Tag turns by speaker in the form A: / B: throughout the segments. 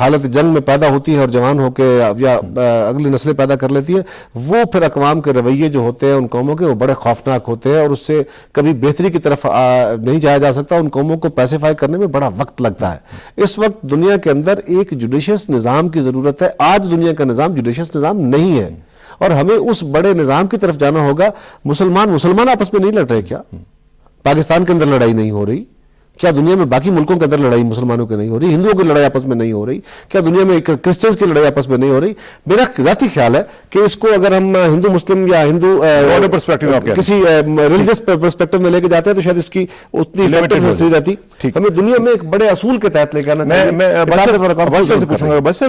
A: حالت جنگ میں پیدا ہوتی ہے اور جوان ہو کے یا اگلی نسلیں پیدا کر لیتی ہے، وہ پھر اقوام کے رویے جو ہوتے ہیں ان قوموں کے وہ بڑے خوفناک ہوتے ہیں اور اس سے کبھی بہتری کی طرف نہیں جایا جا سکتا. ان قوموں کو پیسیفائی کرنے میں بڑا وقت لگتا ہے. اس وقت دنیا کے اندر ایک جوڈیشس نظام کی ضرورت ہے. آج دنیا کا نظام جوڈیشس نظام نہیں ہے اور ہمیں اس بڑے نظام کی طرف جانا ہوگا. مسلمان آپس میں نہیں لڑ رہے کیا؟ پاکستان کے اندر لڑائی نہیں ہو رہی کیا؟ دنیا میں باقی ملکوں کے اندر لڑائی مسلمانوں کی نہیں ہو رہی؟ ہندوؤں کی لڑائی آپس میں نہیں ہو رہی کیا؟ دنیا میں کرسچنز کی لڑائی آپس میں نہیں ہو رہی؟ میرا ذاتی خیال ہے کہ اس کو اگر ہم ہندو مسلم یا کسی ریلیجس پرسپیکٹو میں لے کے جاتے ہیں تو شاید اس کی اتنی افیکٹونیس نہیں رہتی. ہمیں دنیا میں ایک بڑے اصول کے تحت لے کے آنا چاہیے.
B: میں پوچھوں گا بس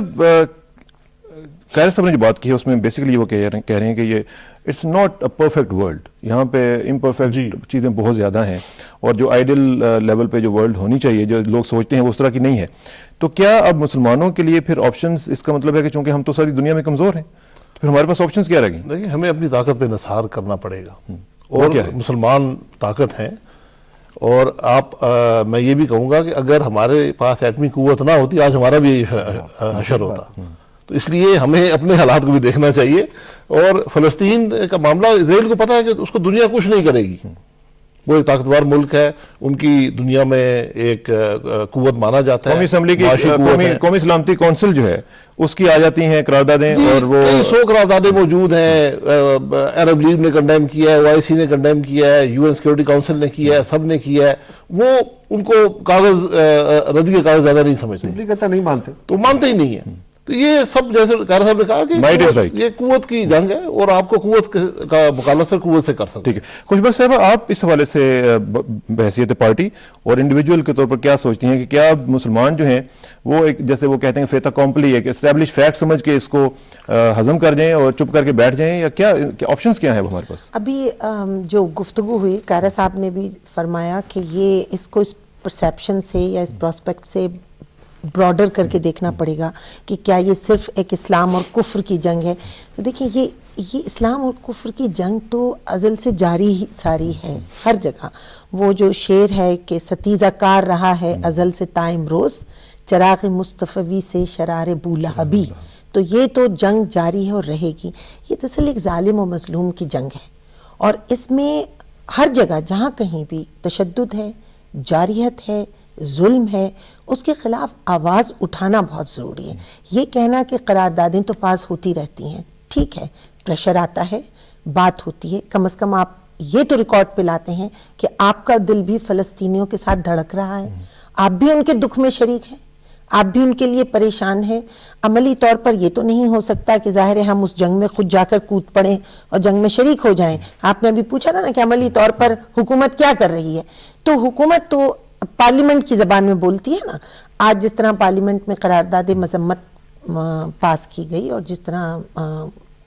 B: قائد صاحب نے جو بات کی ہے اس میں بیسیکلی وہ کہہ رہے ہیں کہ یہ it's not a perfect world. یہاں پہ امپرفیکٹ چیزیں بہت زیادہ ہیں اور جو آئیڈیل لیول پہ جو ورلڈ ہونی چاہیے جو لوگ سوچتے ہیں وہ اس طرح کی نہیں ہے. تو کیا اب مسلمانوں کے لیے پھر آپشنز، اس کا مطلب ہے کہ چونکہ ہم تو ساری دنیا میں کمزور ہیں تو پھر ہمارے پاس آپشنز کیا رہ گئیں؟
C: دیکھیں ہمیں اپنی طاقت پہ انحصار کرنا پڑے گا اور مسلمان طاقت ہیں. اور میں یہ بھی کہوں گا کہ اگر ہمارے پاس ایٹمی قوت نہ ہوتی آج ہمارا بھی حشر ہوتا. تو اس لیے ہمیں اپنے حالات کو بھی دیکھنا چاہیے. اور فلسطین کا معاملہ اسرائیل کو پتہ ہے کہ اس کو دنیا کچھ نہیں کرے گی. وہ ایک طاقتور ملک ہے، ان کی دنیا میں ایک قوت مانا جاتا ہے.
B: قومی اسمبلی کی قومی سلامتی کونسل جو ہے اس کی آ جاتی ہیں قراردادیں اور وہ
C: 100 قراردادیں موجود ہیں. عرب لیگ نے کنڈیم کیا ہے، OIC نے کنڈیم کیا ہے، UN سیکورٹی کاؤنسل نے کیا ہے، سب نے کیا ہے. وہ ان کو کاغذ ردی کے کاغذ زیادہ نہیں سمجھتے،
A: کہتا نہیں مانتے
C: تو مانتے ہی نہیں ہیں. تو یہ سب جیسے قائد صاحب نے کہا کہ یہ قوت کی جنگ ہے اور آپ کو قوت کا مقابلہ صرف قوت سے کر سکتے.
B: ٹھیک ہے. خوشبخت صاحب آپ اس حوالے سے بحیثیت پارٹی اور انڈیویجول کے طور پر کیا سوچتی ہیں کہ کیا مسلمان جو ہیں وہ ایک جیسے وہ کہتے ہیں فیت اکمپلی ایک اسٹیبلش فیکٹ سمجھ کے اس کو ہضم کر جائیں اور چپ کر کے بیٹھ جائیں، یا کیا آپشنز کیا ہیں ہمارے پاس؟
D: ابھی جو گفتگو ہوئی قائرہ صاحب نے بھی فرمایا کہ یہ اس کو اس پرسیپشن سے یا اس پراسپیکٹ سے براڈر کر کے دیکھنا پڑے گا کہ کیا یہ صرف ایک اسلام اور کفر کی جنگ ہے. تو دیکھیں یہ اسلام اور کفر کی جنگ تو ازل سے جاری ہی ساری ہے ہر جگہ. وہ جو شعر ہے کہ ستیزہ کار رہا ہے ازل سے تا امروز، چراغ مصطفی سے شرار بولہبی. تو یہ تو جنگ جاری ہے اور رہے گی. یہ دراصل ایک ظالم و مظلوم کی جنگ ہے اور اس میں ہر جگہ جہاں کہیں بھی تشدد ہے، جارحیت ہے، ظلم ہے، اس کے خلاف آواز اٹھانا بہت ضروری ہے. یہ کہنا کہ قراردادیں تو پاس ہوتی رہتی ہیں، ٹھیک ہے، پریشر آتا ہے، بات ہوتی ہے، کم از کم آپ یہ تو ریکارڈ پہ لاتے ہیں کہ آپ کا دل بھی فلسطینیوں کے ساتھ دھڑک رہا ہے، آپ بھی ان کے دکھ میں شریک ہیں، آپ بھی ان کے لیے پریشان ہیں. عملی طور پر یہ تو نہیں ہو سکتا کہ ظاہر ہے ہم اس جنگ میں خود جا کر کود پڑیں اور جنگ میں شریک ہو جائیں. آپ نے ابھی پوچھا تھا نا کہ عملی طور پر حکومت کیا کر رہی ہے. تو حکومت تو پارلیمنٹ کی زبان میں بولتی ہے نا. آج جس طرح پارلیمنٹ میں قرارداد مذمت پاس کی گئی اور جس طرح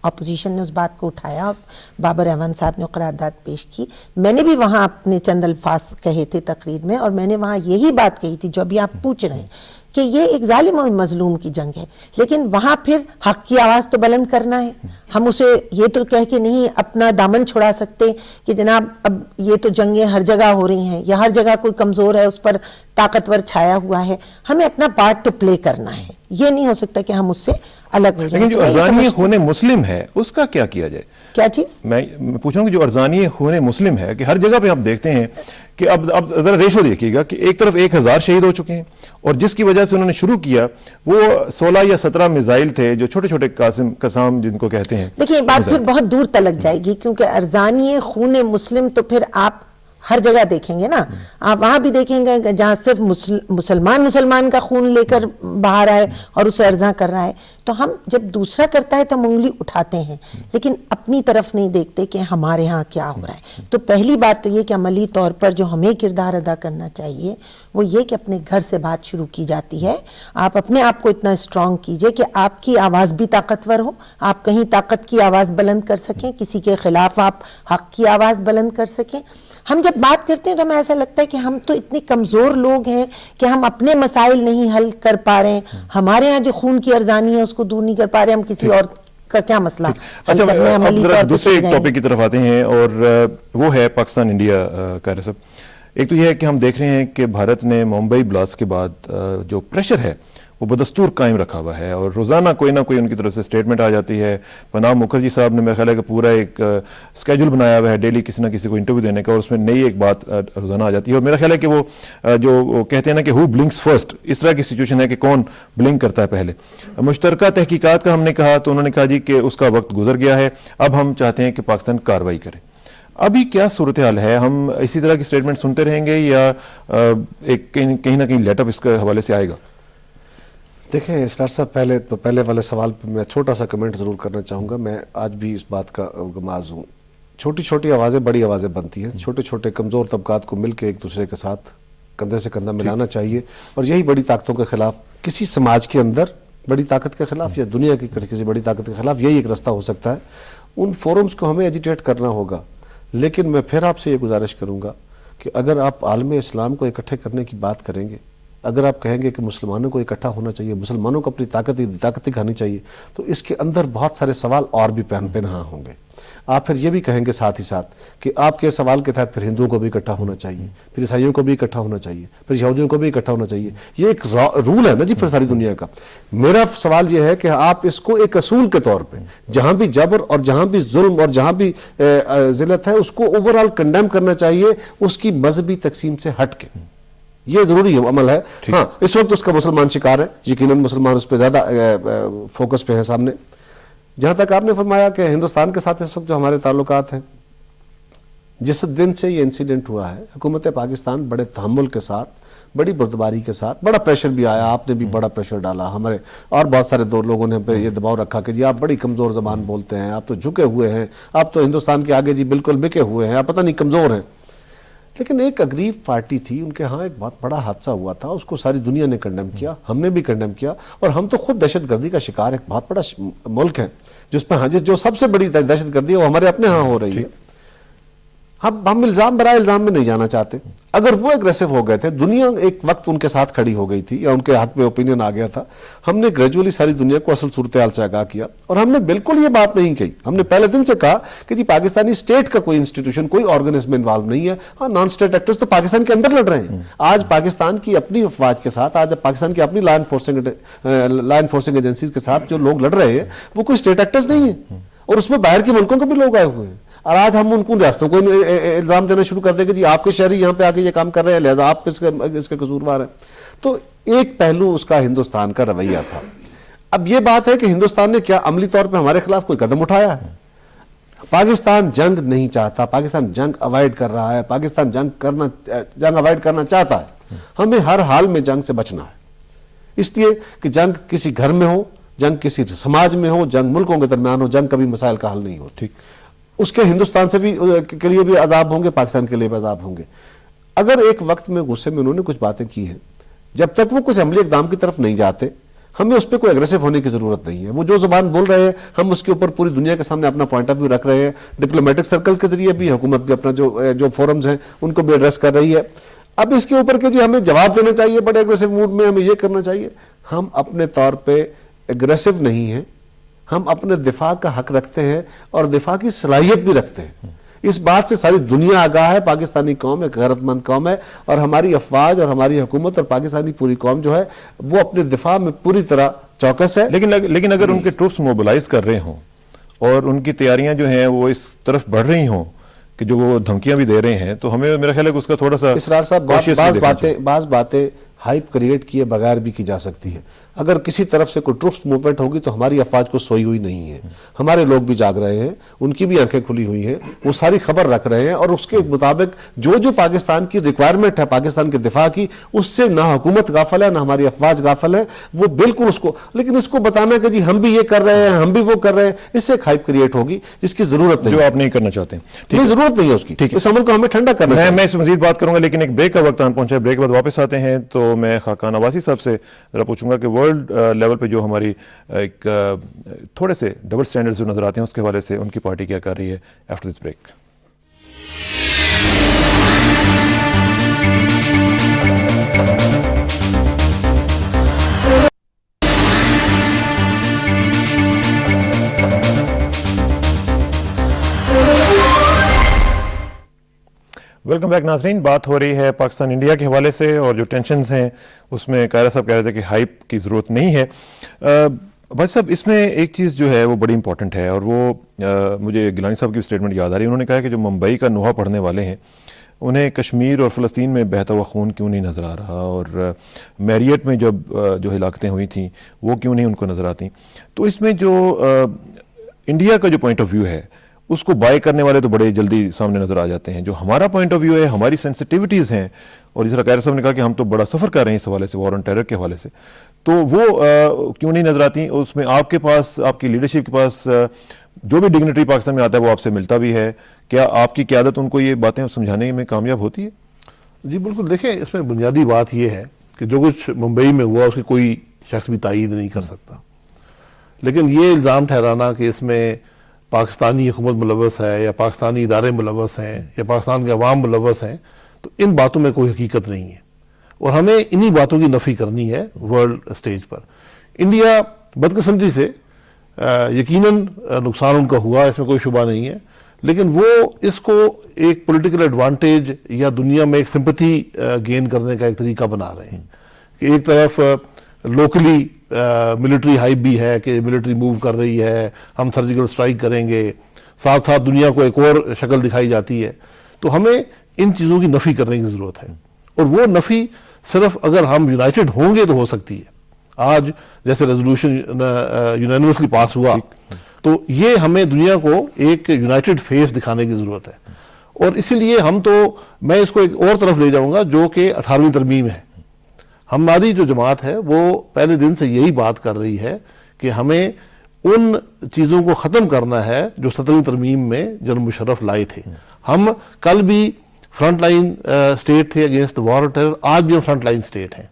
D: اپوزیشن نے اس بات کو اٹھایا، بابر اعوان صاحب نے قرارداد پیش کی، میں نے بھی وہاں اپنے چند الفاظ کہے تھے تقریر میں اور میں نے وہاں یہی بات کہی تھی جو ابھی آپ پوچھ رہے ہیں کہ یہ ایک ظالم اور مظلوم کی جنگ ہے. لیکن وہاں پھر حق کی آواز تو بلند کرنا ہے. ہم اسے یہ تو کہہ کے نہیں اپنا دامن چھڑا سکتے کہ جناب اب یہ تو جنگیں ہر جگہ ہو رہی ہیں یا ہر جگہ کوئی کمزور ہے اس پر طاقتور چھایا ہوا ہے. ہمیں اپنا پارٹ تو پلے کرنا ہے. یہ نہیں ہو سکتا کہ ہم اس سے الگ ہو جائیں.
B: لیکن جو ارزانی خون مسلم ہے اس کا کیا کیا جائے؟
D: کیا چیز؟
B: میں پوچھوں کہ جو ارزانی خون مسلم ہے کہ ہر جگہ پہ آپ دیکھتے ہیں کہ اب ذرا ریشو دیکھیے گا کہ ایک طرف 1000 شہید ہو چکے ہیں اور جس کی وجہ سے انہوں نے شروع کیا وہ 16 یا 17 میزائل تھے جو چھوٹے چھوٹے قسام جن کو کہتے ہیں.
D: دیکھیں بات پھر بہت دور تلک جائے گی کیونکہ ارزانی خون مسلم تو پھر آپ ہر جگہ دیکھیں گے نا. آپ وہاں بھی دیکھیں گے جہاں صرف مسلمان کا خون لے کر باہر آئے اور اسے ارزاں کر رہا ہے. تو ہم جب دوسرا کرتا ہے تو ہم انگلی اٹھاتے ہیں لیکن اپنی طرف نہیں دیکھتے کہ ہمارے ہاں کیا ہو رہا ہے. تو پہلی بات تو یہ کہ عملی طور پر جو ہمیں کردار ادا کرنا چاہیے وہ یہ کہ اپنے گھر سے بات شروع کی جاتی ہے. آپ اپنے آپ کو اتنا اسٹرانگ کیجئے کہ آپ کی آواز بھی طاقتور ہو، آپ کہیں طاقت کی آواز بلند کر سکیں، کسی کے خلاف آپ حق کی آواز بلند کر سکیں. ہم جب بات کرتے ہیں تو ہمیں ایسا لگتا ہے کہ ہم تو اتنے کمزور لوگ ہیں کہ ہم اپنے مسائل نہیں حل کر پا رہے ہیں، ہمارے ہاں جو خون کی ارزانی ہے اس کو دور نہیں کر پا رہے، ہم کسی اور کا کیا مسئلہ حل کرنے ہیں. عملی طور پر
B: دوسرے ایک ٹاپک کی طرف آتے ہیں اور وہ ہے پاکستان انڈیا. قائد صاحب ایک تو یہ ہے کہ ہم دیکھ رہے ہیں کہ بھارت نے ممبئی بلاسٹ کے بعد جو پریشر ہے وہ بدستور قائم رکھا ہوا ہے اور روزانہ کوئی نہ کوئی ان کی طرف سے اسٹیٹمنٹ آ جاتی ہے. پرناب مکھرجی صاحب نے میرا خیال ہے کہ پورا ایک اسکیجول بنایا ہوا ہے ڈیلی کسی نہ کسی کو انٹرویو دینے کا, اور اس میں نئی ایک بات روزانہ آ جاتی ہے. اور میرا خیال ہے کہ وہ جو کہتے ہیں نا کہ ہو بلنکس فرسٹ, اس طرح کی سچویشن ہے کہ کون بلنک کرتا ہے پہلے. مشترکہ تحقیقات کا ہم نے کہا تو انہوں نے کہا جی کہ اس کا وقت گزر گیا ہے, اب ہم چاہتے ہیں کہ پاکستان کارروائی کرے. ابھی کیا صورتحال ہے؟ ہم اسی طرح کی اسٹیٹمنٹ سنتے رہیں گے یا ایک کہیں نہ کہیں لیٹ اپ اس کے حوالے سے آئے گا؟
A: دیکھیں اسرار صاحب, پہلے والے سوال پہ میں چھوٹا سا کمنٹ ضرور کرنا چاہوں گا. میں آج بھی اس بات کا گماز ہوں, چھوٹی چھوٹی آوازیں بڑی آوازیں بنتی ہیں. چھوٹے چھوٹے کمزور طبقات کو مل کے ایک دوسرے کے ساتھ کندھے سے کندھا ملانا چاہیے, اور یہی بڑی طاقتوں کے خلاف, کسی سماج کے اندر بڑی طاقت کے خلاف یا دنیا کی کسی بڑی طاقت کے خلاف یہی ایک رستہ ہو سکتا ہے. ان فورمز کو ہمیں ایجیٹیٹ کرنا ہوگا. لیکن میں پھر آپ سے یہ گزارش کروں گا کہ اگر آپ عالم اسلام کو اکٹھے کرنے کی بات کریں گے, اگر آپ کہیں گے کہ مسلمانوں کو اکٹھا ہونا چاہیے, مسلمانوں کو اپنی طاقت دکھانی چاہیے, تو اس کے اندر بہت سارے سوال اور بھی پنہاں ہوں گے. آپ پھر یہ بھی کہیں گے ساتھ ہی ساتھ کہ آپ کے سوال کے تحت پھر ہندوؤں کو بھی اکٹھا ہونا چاہیے, پھر عیسائیوں کو بھی اکٹھا ہونا چاہیے, پھر یہودیوں کو بھی اکٹھا ہونا چاہیے. یہ ایک رول ہے نا جی پھر ساری دنیا کا. میرا سوال یہ ہے کہ آپ اس کو ایک اصول کے طور پہ, جہاں بھی جبر اور جہاں بھی ظلم اور جہاں بھی ذلت ہے, اس کو اوورآل کنڈیم کرنا چاہیے, اس کی مذہبی تقسیم سے ہٹ کے. یہ ضروری عمل ہے. ہاں, اس وقت اس کا مسلمان شکار ہے, یقیناً مسلمان اس پہ زیادہ فوکس پہ ہے سامنے. جہاں تک آپ نے فرمایا کہ ہندوستان کے ساتھ اس وقت جو ہمارے تعلقات ہیں, جس دن سے یہ انسیڈنٹ ہوا ہے, حکومت پاکستان بڑے تحمل کے ساتھ, بڑی بردباری کے ساتھ, بڑا پریشر بھی آیا, آپ نے بھی بڑا پریشر ڈالا, ہمارے اور بہت سارے لوگوں نے پہ یہ دباؤ رکھا کہ جی آپ بڑی کمزور زبان بولتے ہیں, آپ تو جھکے ہوئے ہیں, آپ تو ہندوستان کے آگے جی بالکل بکے ہوئے ہیں, آپ پتہ نہیں کمزور ہیں. لیکن ایک اگریو پارٹی تھی, ان کے ہاں ایک بہت بڑا حادثہ ہوا تھا, اس کو ساری دنیا نے کنڈیم کیا, ہم نے بھی کنڈیم کیا, اور ہم تو خود دہشت گردی کا شکار, ایک بہت بڑا ملک ہے جس پہ جو سب سے بڑی دہشت گردی ہے وہ ہمارے اپنے ہاں ہو رہی ہے. ہم الزام برائے الزام میں نہیں جانا چاہتے. اگر وہ اگریسو ہو گئے تھے, دنیا ایک وقت ان کے ساتھ کھڑی ہو گئی تھی یا ان کے ہاتھ میں اوپینین آ گیا تھا, ہم نے گریجولی ساری دنیا کو اصل صورتحال سے آگاہ کیا, اور ہم نے بالکل یہ بات نہیں کہی. ہم نے پہلے دن سے کہا کہ جی پاکستانی اسٹیٹ کا کوئی انسٹیٹیوشن, کوئی آرگنزم انوالو نہیں ہے. ہاں, نان اسٹیٹ ایکٹرز تو پاکستان کے اندر لڑ رہے ہیں. آج پاکستان کی اپنی افواج کے ساتھ, آج پاکستان کی اپنی لا انفورسنگ ایجنسیز کے ساتھ جو لوگ لڑ رہے ہیں وہ کوئی اسٹیٹ ایکٹرز نہیں ہیں, اور اس میں باہر کے ملکوں کے بھی لوگ آئے ہوئے ہیں. اور آج ہم ان کو ریاستوں کو الزام دینا شروع کر دیں کہ جی آپ کے شہری یہاں پہ آ کے یہ کام کر رہے ہیں, لہذا آپ اس کے قصوروار ہیں. تو ایک پہلو اس کا ہندوستان کا رویہ تھا. اب یہ بات ہے کہ ہندوستان نے کیا عملی طور پہ ہمارے خلاف کوئی قدم اٹھایا ہے؟ پاکستان جنگ نہیں چاہتا, پاکستان جنگ اوائڈ کر رہا ہے, پاکستان جنگ اوائڈ کرنا چاہتا ہے. ہمیں ہر حال میں جنگ سے بچنا ہے, اس لیے کہ جنگ کسی گھر میں ہو, جنگ کسی سماج میں ہو, جنگ ملکوں کے درمیان ہو, جنگ کبھی مسائل کا حل نہیں ہو. ٹھیک, اس کے ہندوستان سے بھی کے لیے بھی عذاب ہوں گے, پاکستان کے لیے بھی عذاب ہوں گے. اگر ایک وقت میں غصے میں انہوں نے کچھ باتیں کی ہیں, جب تک وہ کچھ عملی اقدام کی طرف نہیں جاتے, ہمیں اس پہ کوئی اگریسو ہونے کی ضرورت نہیں ہے. وہ جو زبان بول رہے ہیں, ہم اس کے اوپر پوری دنیا کے سامنے اپنا پوائنٹ آف ویو رکھ رہے ہیں, ڈپلومیٹک سرکل کے ذریعے بھی, حکومت بھی اپنا جو فورمز ہیں ان کو بھی ایڈریس کر رہی ہے. اب اس کے اوپر کہ جی ہمیں جواب دینا چاہیے بڑے اگریسو موڈ میں, ہمیں یہ کرنا چاہیے. ہم اپنے طور پہ اگریسو نہیں ہیں, ہم اپنے دفاع کا حق رکھتے ہیں اور دفاع کی صلاحیت بھی رکھتے ہیں. اس بات سے ساری دنیا آگاہ ہے. پاکستانی قوم ایک غیرت مند قوم ہے, اور ہماری افواج اور ہماری حکومت اور پاکستانی پوری قوم جو ہے وہ اپنے دفاع میں پوری طرح چوکس ہے.
B: لیکن اگر ان کے ٹروپس موبلائز کر رہے ہوں اور ان کی تیاریاں جو ہیں وہ اس طرف بڑھ رہی ہوں کہ جو وہ دھمکیاں بھی دے رہے ہیں, تو ہمیں میرا خیال ہے کہ اس کا تھوڑا سا
A: اسرار صاحب بعض باتیں ہائپ کریٹ کیے بغیر بھی کی جا سکتی ہے. اگر کسی طرف سے کوئی ٹروپس موومنٹ ہوگی تو ہماری افواج کو سوئی ہوئی نہیں ہے, ہمارے لوگ بھی جاگ رہے ہیں, ان کی بھی آنکھیں کھلی ہوئی ہیں, وہ ساری خبر رکھ رہے ہیں, اور اس کے مطابق جو پاکستان کی ریکوائرمنٹ ہے پاکستان کے دفاع کی, اس سے نہ حکومت غافل ہے نہ ہماری افواج غافل ہے. وہ بالکل اس کو, لیکن اس کو بتانا کہ جی ہم بھی یہ کر رہے ہیں, ہم بھی وہ کر رہے ہیں, اس سے ایک ہائپ کریٹ ہوگی جس کی ضرورت نہیں,
B: جو آپ نہیں کرنا چاہتے ہیں.
A: ضرورت نہیں ہے اس کی. اس عمل کو ہمیں ٹھنڈا کرنا ہے.
B: میں اس مزید بات کروں گا, لیکن ایک بریک کا وقت آن پہنچا ہے. بریک کے بعد واپس آتے ہیں تو میں خاقان عباسی صاحب سے ذرا پوچھوں گا کہ ورلڈ لیول پہ جو ہماری ایک تھوڑے سے ڈبل سٹینڈرڈز جو نظر آتے ہیں اس کے حوالے سے ان کی پارٹی کیا کر رہی ہے. After this break. Welcome back ناظرین. بات ہو رہی ہے پاکستان انڈیا کے حوالے سے اور جو ٹینشنز ہیں اس میں قاہرہ صاحب کہہ رہے تھے کہ ہائپ کی ضرورت نہیں ہے. بھائی صاحب اس میں ایک چیز جو ہے وہ بڑی امپورٹنٹ ہے اور وہ مجھے گیلانی صاحب کی اسٹیٹمنٹ یاد آ رہی ہے. انہوں نے کہا کہ جو ممبئی کا نوحہ پڑھنے والے ہیں انہیں کشمیر اور فلسطین میں بہتا ہوا خون کیوں نہیں نظر آ رہا, اور میریٹ میں جب جو ہلاکتیں ہوئی تھیں وہ کیوں نہیں ان کو نظر آتی. تو اس میں جو انڈیا کا جو پوائنٹ آف ویو ہے اس کو بائی کرنے والے تو بڑے جلدی سامنے نظر آ جاتے ہیں. جو ہمارا پوائنٹ آف ویو ہے, ہماری سینسٹیوٹیز ہیں, اور جس طرح قاہرہ صاحب نے کہا کہ ہم تو بڑا سفر کر رہے ہیں اس حوالے سے, وار آن ٹیرر کے حوالے سے, تو وہ کیوں نہیں نظر آتی. اس میں آپ کے پاس, آپ کی لیڈرشپ کے پاس جو بھی ڈگنیٹری پاکستان میں آتا ہے وہ آپ سے ملتا بھی ہے, کیا آپ کی قیادت ان کو یہ باتیں سمجھانے میں کامیاب ہوتی ہے؟
C: جی بالکل. دیکھیں اس میں بنیادی بات یہ ہے کہ جو کچھ ممبئی میں ہوا اس کی کوئی شخص بھی تائید نہیں کر سکتا, لیکن یہ الزام ٹھہرانا کہ اس میں پاکستانی حکومت ملوث ہے یا پاکستانی ادارے ملوث ہیں یا پاکستان کے عوام ملوث ہیں, تو ان باتوں میں کوئی حقیقت نہیں ہے اور ہمیں انہی باتوں کی نفی کرنی ہے ورلڈ اسٹیج پر. انڈیا بدقسمتی سے یقیناً نقصان ان کا ہوا, اس میں کوئی شبہ نہیں ہے, لیکن وہ اس کو ایک پولیٹیکل ایڈوانٹیج یا دنیا میں ایک سمپتھی گین کرنے کا ایک طریقہ بنا رہے ہیں کہ ایک طرف لوکلی ملٹری ہائپ بھی ہے کہ ملٹری موو کر رہی ہے, ہم سرجیکل سٹرائک کریں گے, ساتھ ساتھ دنیا کو ایک اور شکل دکھائی جاتی ہے. تو ہمیں ان چیزوں کی نفی کرنے کی ضرورت ہے, اور وہ نفی صرف اگر ہم یونائٹڈ ہوں گے تو ہو سکتی ہے. آج جیسے ریزولوشن یونینیمسلی پاس ہوا, تو یہ ہمیں دنیا کو ایک یونائٹڈ فیس دکھانے کی ضرورت ہے. اور اسی لیے ہم تو, میں اس کو ایک اور طرف لے جاؤں گا جو کہ 18ویں ترمیم ہے. ہماری جو جماعت ہے وہ پہلے دن سے یہی بات کر رہی ہے کہ ہمیں ان چیزوں کو ختم کرنا ہے جو 17ویں ترمیم میں جنرل مشرف لائے تھے. ہم کل بھی فرنٹ لائن اسٹیٹ تھے اگینسٹ وار ٹیرر, آج بھی ہم فرنٹ لائن اسٹیٹ ہیں.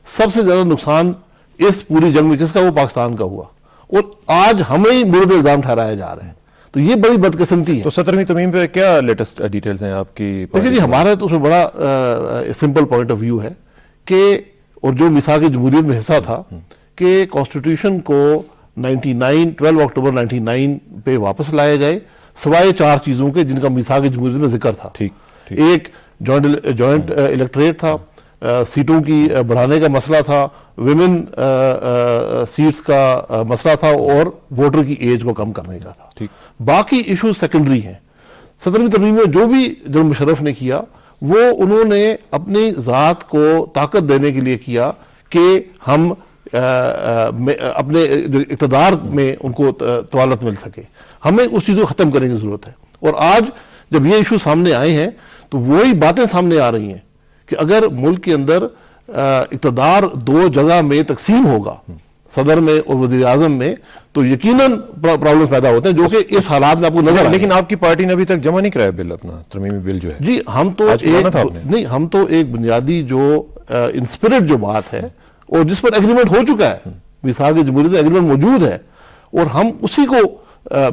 C: سب سے زیادہ نقصان اس پوری جنگ میں کس کا؟ وہ پاکستان کا ہوا, اور آج ہمیں ہی مورد الزام ٹھہرایا جا رہا ہے. تو یہ بڑی بدقسمتی ہے.
B: تو 17ویں ترمیم پہ کیا لیٹسٹ ڈیٹیلز ہیں آپ کی؟
C: دیکھیں جی, ہمارا تو اس میں بڑا سمپل پوائنٹ آف ویو ہے کہ, اور جو میثاق جمہوریت میں حصہ تھا کہ کانسٹیٹیوشن کو 12 اکتوبر 99 پہ واپس لایا جائے, سوائے 4 چیزوں کے جن کا میثاق جمہوریت میں ذکر تھا. ایک جوائنٹ الیکٹریٹ تھا, سیٹوں کی بڑھانے کا مسئلہ تھا, ویمن سیٹس کا مسئلہ تھا, اور ووٹر کی ایج کو کم کرنے کا تھا. باقی ایشوز سیکنڈری ہیں. 17ویں ترمیم میں جو بھی جنرل مشرف نے کیا وہ انہوں نے اپنی ذات کو طاقت دینے کے لیے کیا کہ ہم اپنے جو اقتدار میں ان کو طوالت مل سکے. ہمیں اس چیزوں کو ختم کرنے کی ضرورت ہے. اور آج جب یہ ایشو سامنے آئے ہیں تو وہی باتیں سامنے آ رہی ہیں کہ اگر ملک کے اندر اقتدار 2 جگہ میں تقسیم ہوگا, صدر میں اور وزیر اعظم میں, تو یقیناً پرابلمز پیدا ہوتے ہیں جو کہ اس حالات میں آپ کو نظر.
B: لیکن آپ کی پارٹی نے ابھی تک جمع نہیں کرایا بل, اپنا ترمیمی بل جو ہے.
C: جی ہم تو ایک بنیادی جو انسپرٹ جو بات ہے اور جس پر ایگریمنٹ ہو چکا ہے, میثاق جمہوریت میں ایگریمنٹ موجود ہے, اور ہم اسی کو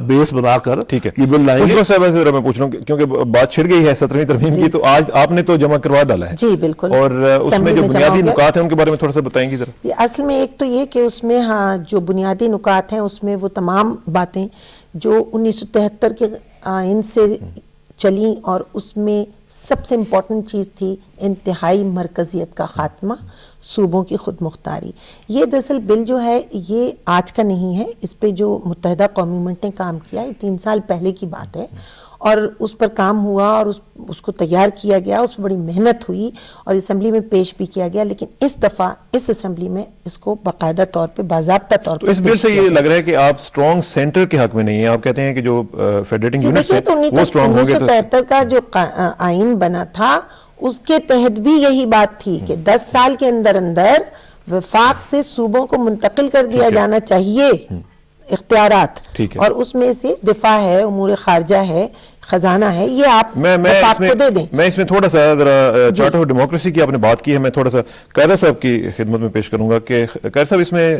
C: بیس بنا کر یہ بل لائیں گے.
B: میں پوچھ رہا ہوں کیونکہ بات چھڑ گئی ہے 17ویں ترمیم کی, تو آج آپ نے تو جمع کروا ڈالا ہے.
D: جی بالکل.
B: اور اس میں جو بنیادی نکات ہیں ان کے بارے میں تھوڑا سا بتائیں گی ذرا.
D: اصل میں ایک تو یہ کہ اس میں جو بنیادی نکات ہیں اس میں وہ تمام باتیں جو 1973 کے آئین سے چلیں, اور اس میں سب سے امپورٹنٹ چیز تھی انتہائی مرکزیت کا خاتمہ, صوبوں کی خود مختاری. یہ دراصل بل جو ہے یہ آج کا نہیں ہے, اس پہ جو متحدہ قومی ایونٹ نے کام کیا یہ 3 سال پہلے کی بات ہے, اور اس پر کام ہوا اور اس کو تیار کیا گیا, اس پر بڑی محنت ہوئی اور اسمبلی میں پیش بھی کیا گیا. لیکن اس دفعہ اس اسمبلی میں اس کو باقاعدہ طور پہ باضابطہ طور پر
B: اس بل سے یہ لگ رہا ہے کہ آپ سٹرونگ سینٹر کے حق میں نہیں ہیں. آپ کہتے ہیں کہ جو فیڈریٹنگ یونٹس ہیں وہ سٹرونگ ہوں گے.
D: 1973 کا جو آئین بنا تھا اس کے تحت بھی یہی بات تھی کہ 10 سال کے اندر وفاق سے صوبوں کو منتقل کر دیا جانا چاہیے اختیارات, اور اس میں سے دفاع ہے, امور خارجہ ہے, خزانہ ہے, یہ آپ وفاق کو دے دیں.
B: میں اس میں تھوڑا سا چارٹ آف ڈیموکریسی کی آپ نے بات کی ہے, میں تھوڑا سا قاہرہ صاحب کی خدمت میں پیش کروں گا کہ قاہرہ صاحب اس میں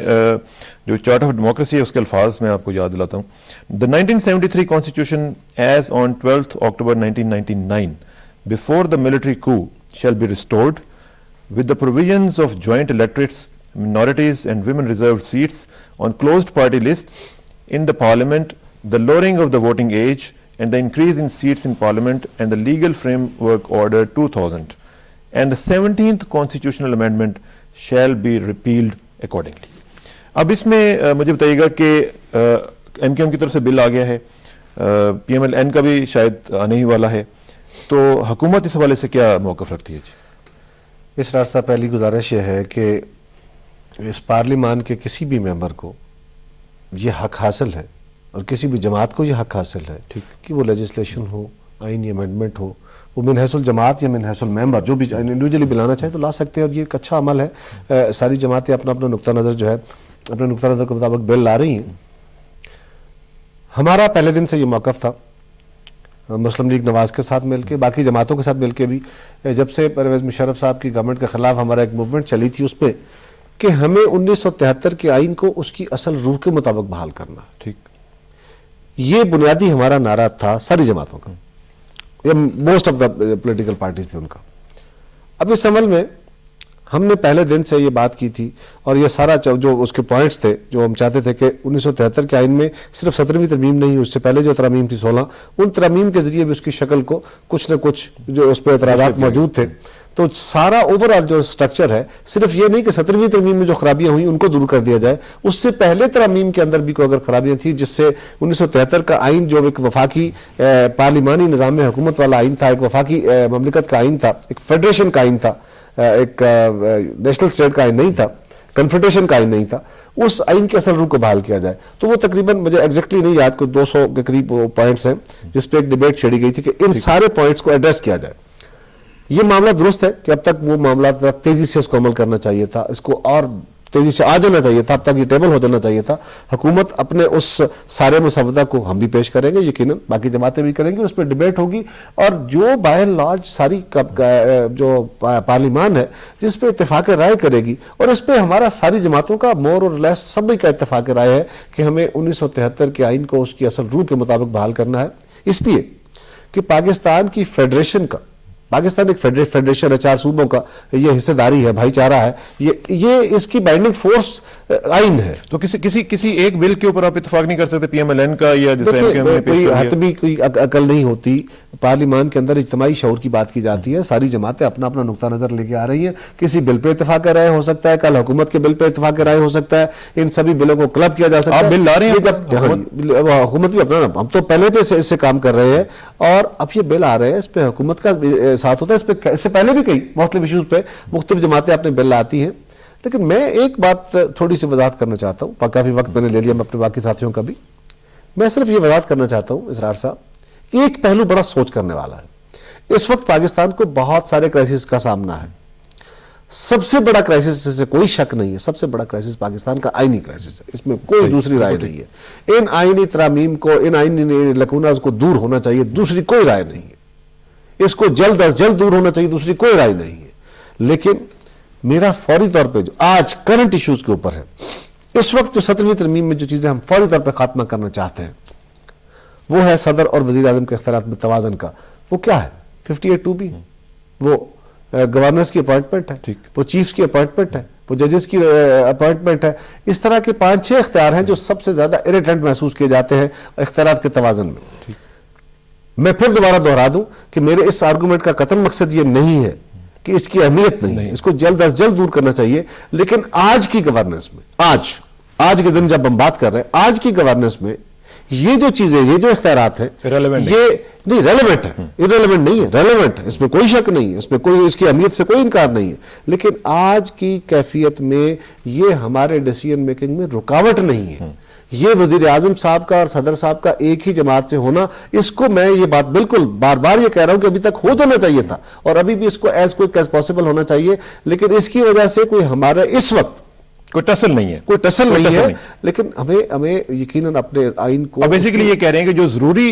B: جو چارٹ آف ڈیموکریسی ہے اس کے الفاظ میں آپ کو یاد دلاتا ہوں. The 1973 Constitution as on 12th October 1999 before the military coup shall be restored with the provisions of joint electorates, minorities and women reserved seats on closed party lists in the parliament, the lowering of the voting age and the increase in seats in parliament and the legal framework order 2000 and the 17th constitutional amendment shall be repealed accordingly. اب اس میں مجھے بتائیے گا کہ M Q M کی طرف سے بل آ گیا ہے, پی ایم ایل این کا بھی شاید آنے ہی والا ہے, تو حکومت اس حوالے سے کیا موقف رکھتی ہے؟ جی
A: اسرار صاحب, پہلی گزارش یہ ہے کہ اس پارلیمان کے کسی بھی ممبر کو یہ حق حاصل ہے اور کسی بھی جماعت کو یہ حق حاصل ہے کہ وہ لیجسلیشن ہو, آئینی امینڈمنٹ ہو, وہ من حیث الجماعت یا من حیث الممبر جو بھی انڈیویجولی بلانا چاہے تو لا سکتے ہیں, اور یہ ایک اچھا عمل ہے. ساری جماعتیں اپنا اپنا نقطہ نظر جو ہے اپنے نقطہ نظر کے مطابق بل لا رہی ہیں. ہمارا پہلے دن سے یہ موقف تھا, مسلم لیگ نواز کے ساتھ مل کے, باقی جماعتوں کے ساتھ مل کے بھی, جب سے پرویز مشرف صاحب کی گورنمنٹ کے خلاف ہمارا ایک موومنٹ چلی تھی اس پہ کہ ہمیں 1973 کے آئین کو اس کی اصل روح کے مطابق بحال کرنا.
B: ٹھیک,
A: یہ بنیادی ہمارا نعرہ تھا ساری جماعتوں کا, یہ most of the political parties تھے ان کا. اب اس عمل میں ہم نے پہلے دن سے یہ بات کی تھی, اور یہ سارا جو اس کے پوائنٹس تھے جو ہم چاہتے تھے کہ 1973 کے آئین میں صرف 17ویں ترمیم نہیں, اس سے پہلے جو ترامیم تھی 16, ان ترامیم کے ذریعے بھی اس کی شکل کو کچھ نہ کچھ جو اس پہ اعتراضات موجود تھے, تو سارا اوور آل جو سٹرکچر ہے صرف یہ نہیں کہ 17ویں ترمیم میں جو خرابیاں ہوئیں ان کو دور کر دیا جائے, اس سے پہلے ترامیم کے اندر بھی کوئی اگر خرابیاں تھیں جس سے 1973 کا آئین جو ایک وفاقی پارلیمانی نظام میں حکومت والا آئین تھا, ایک وفاقی مملکت کا آئین تھا, ایک فیڈریشن کا آئین تھا, ایک نیشنل اسٹیٹ کا آئین نہیں تھا, کنفیڈریشن کا آئین نہیں تھا, اس آئین کے اصل روح کو بحال کیا جائے. تو وہ تقریباً مجھے ایگزیکٹلی نہیں یاد, کوئی 200 کے قریب پوائنٹس ہیں جس پہ ایک ڈیبیٹ چھیڑی گئی تھی کہ ان سارے پوائنٹس کو ایڈریس کیا جائے. یہ معاملہ درست ہے کہ اب تک وہ معاملات تیزی سے اس کو عمل کرنا چاہیے تھا, اس کو اور تیزی سے آ جانا چاہیے تھا, اب تک یہ ٹیبل ہو جانا چاہیے تھا. حکومت اپنے اس سارے مسودہ کو ہم بھی پیش کریں گے, یقیناً باقی جماعتیں بھی کریں گی, اس پہ ڈیبیٹ ہوگی, اور جو بائی اینڈ لارج ساری جو پارلیمان ہے جس پہ اتفاق رائے کرے گی, اور اس پہ ہمارا ساری جماعتوں کا مور اور لیس سبھی کا اتفاق رائے ہے کہ ہمیں 1973 کے آئین کو اس کی اصل روح کے مطابق بحال کرنا ہے. اس لیے کہ پاکستان کی فیڈریشن کا, پاکستان ایک فیڈریشن ہے, 4 صوبوں کا یہ حصہ داری ہے, بھائی چارہ ہے, یہ اس کی بائنڈنگ فورس آئین ہے.
B: تو کسی ایک بل کے اوپر آپ اتفاق نہیں کر سکتے, پی ایم ایل این کا یا جس
A: کوئی حتمی کوئی عقل نہیں ہوتی. پارلیمان کے اندر اجتماعی شعور کی بات کی جاتی ہے, ساری جماعتیں اپنا اپنا نقطہ نظر لے کے آ رہی ہیں. کسی بل پہ اتفاق رائے ہو سکتا ہے, کل حکومت کے بل پہ اتفاق رائے ہو سکتا ہے, ان سبھی بلوں کو کلب کیا جا سکتا ہے.
B: آپ بل لا رہے ہیں,
A: جب حکومت بھی اپنا, ہم تو پہلے پہ اس سے کام کر رہے ہیں, اور اب یہ بل آ رہے ہیں, اس پہ حکومت کا ساتھ ہوتا ہے. اس سے پہلے بھی کئی مختلف ایشوز پہ مختلف جماعتیں اپنے بل لاتی ہیں. لیکن میں ایک بات تھوڑی سی وضاحت کرنا چاہتا ہوں, کافی وقت میں نے لے لیا میں اپنے باقی ساتھیوں کا بھی. میں صرف یہ وضاحت کرنا چاہتا ہوں اسرار صاحب, ایک پہلو بڑا سوچ کرنے والا ہے. اس وقت پاکستان کو بہت سارے کرائسس کا سامنا ہے. سب سے بڑا کرائسس سے کوئی شک نہیں ہے, سب سے بڑا کرائسس پاکستان کا آئینی کرائسس ہے, اس میں کوئی دوسری رائے نہیں ہے. ان آئینی ترامیم کو, ان آئینی لکوناز کو دور ہونا چاہیے, دوسری کوئی رائے نہیں ہے. اس کو جلد از جلد دور ہونا چاہیے, دوسری کوئی رائے نہیں ہے. لیکن میرا فوری طور پہ جو آج کرنٹ ایشوز کے اوپر ہے, اس وقت جو 17ویں ترمیم میں جو چیزیں ہم فوری طور پہ خاتمہ کرنا چاہتے ہیں وہ ہے صدر اور وزیر اعظم کے اختیارات میں توازن کا. وہ کیا ہے؟ 58(2)B, وہ گورنرز کی اپوائنٹمنٹ ہے, وہ چیفز کی اپوائنٹمنٹ ہے, وہ ججز کی اپوائنٹمنٹ ہے. اس طرح کے 5-6 اختیار ہیں جو سب سے زیادہ اریٹنٹ محسوس کیے جاتے ہیں اختیارات کے توازن میں. میں پھر دوبارہ دہرا دوں کہ میرے اس آرگومنٹ کا قطعاً مقصد یہ نہیں ہے کہ اس کی اہمیت نہیں ہے, اس کو جلد از جلد دور کرنا چاہیے. لیکن آج کی گورننس میں, آج کے دن جب ہم بات کر رہے ہیں, آج کی گورننس میں یہ جو چیزیں, یہ جو اختیارات ہیں, یہ نہیں ریلیونٹ ہے, irrelevant نہیں ہے, ریلیونٹ ہے, اس میں کوئی شک نہیں ہے, اس میں کوئی, اس کی اہمیت سے کوئی انکار نہیں ہے. لیکن آج کی کیفیت میں یہ ہمارے ڈیسیژن میکنگ میں رکاوٹ نہیں ہے. یہ وزیر اعظم صاحب کا اور صدر صاحب کا ایک ہی جماعت سے ہونا, اس کو میں یہ بات بالکل بار بار یہ کہہ رہا ہوں کہ ابھی تک ہو جانا چاہیے تھا, اور ابھی بھی اس کو ایز کوئک ایز پاسبل ہونا چاہیے. لیکن اس کی وجہ سے کوئی ہمارا اس وقت
B: کوئی ٹسل نہیں ہے,
A: کوئی ٹسل نہیں ہے. لیکن ہمیں یقیناً اپنے آئین کو,
B: بیسیکلی یہ کہہ رہے ہیں کہ جو ضروری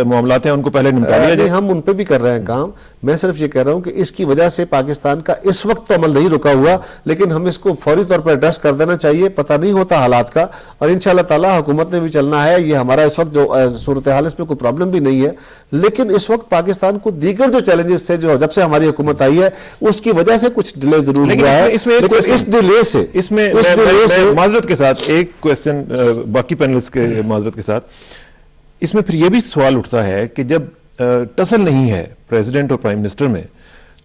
B: معاملات ہیں ان کو پہلے نمٹا لیا جائے.
A: ہم ان پہ بھی کر رہے ہیں کام. میں صرف یہ کہہ رہا ہوں کہ اس کی وجہ سے پاکستان کا اس وقت تو عمل نہیں رکا ہوا, لیکن ہم اس کو فوری طور پر ایڈریس کر دینا چاہیے. پتہ نہیں ہوتا حالات کا, اور انشاءاللہ تعالی حکومت نے بھی چلنا ہے. یہ ہمارا اس وقت جو صورتحال, اس میں کوئی پرابلم بھی نہیں ہے. لیکن اس وقت پاکستان کو دیگر جو چیلنجز سے جو جب سے ہماری حکومت آئی ہے اس کی وجہ سے کچھ ڈیلے ضرور ہوا ہے. لیکن اس ڈیلے سے
B: معذرت کے ساتھ ایک کوسچن باقی پینلسٹ کے معذرت کے ساتھ, اس میں پھر یہ بھی سوال اٹھتا ہے کہ جب ٹسل نہیں ہے پریزیڈنٹ اور پرائم منسٹر میں